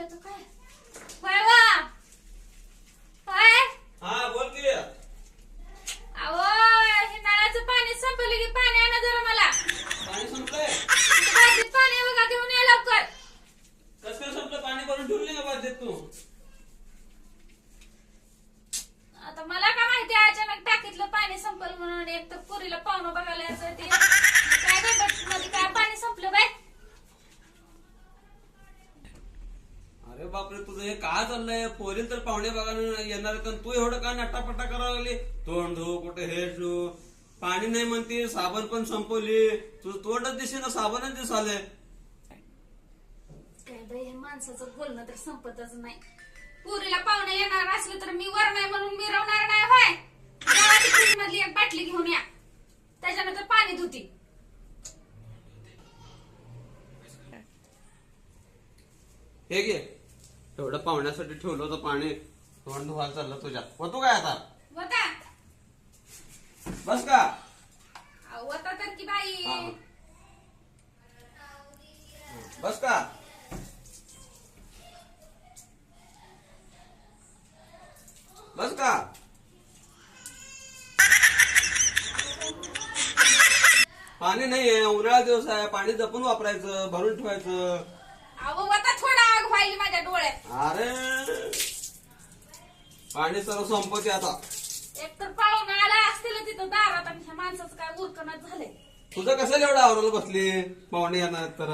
गेलं तर काय होय वा काय हा बोल की अहो हे नळाचं पाणी संपलं की पाणी आणा जरा मला पाणी संपलंय. बादलीत पाणी आहे बघा घेऊन या लवकर कस काय संपलं? पाणी भरून ठेवली ना बादलीत तू. आता मला काय माहिती अचानक टाकीतलं पाणी संपलं म्हणून एक तर पुरीला पाहुणं बघायला यायचं ते काय गडबड मध्ये काय पाणी संपलं बाय अरे बापरे, तुझं हे काय चाललंय? पोरील तर पाहुणे बघायला येणार आहेत, तू एवढं का नट्टापट्टा करायला लागली? तोंड धु, कुठे हे धु, पाणी नाही म्हणते, साबण पण संपवली. तुझं तोंडच दिसे ना, साबणच दिसाले. काय बाई हे माणसाचं बोलणं तर संपतच नाही. पुरीला पाहुणे येणार असलं तर मी वर नाही म्हणून मिरवणार नाही होय. गावाची पुरीमधली एक बाटली घेऊन या, त्याच्यानंतर पाणी धुती. हे घे, एवढं पाहुण्यासाठी ठेवलं होतं पाणी, तोंड धुवायला चाललं तुझ्या. होतो काय आता? वता बस का? वता तर की बाई हा. बस का? बस का? पाणी नाहीये, उन्हाळा दिवस आहे, पाणी जपून वापरायचं, भरून ठेवायचं. अहो वता थोडा आग व्हायली माझ्या डोळ्यात. अरे पाणी सर्व संपवते आता. एक तर पाहुणा आला असतील तिथं दारात आणि ह्या माणसाचं काय उरकणच झालंय. तुझं कसं एवढं आवरायला बसली? पाहुणे येणार तर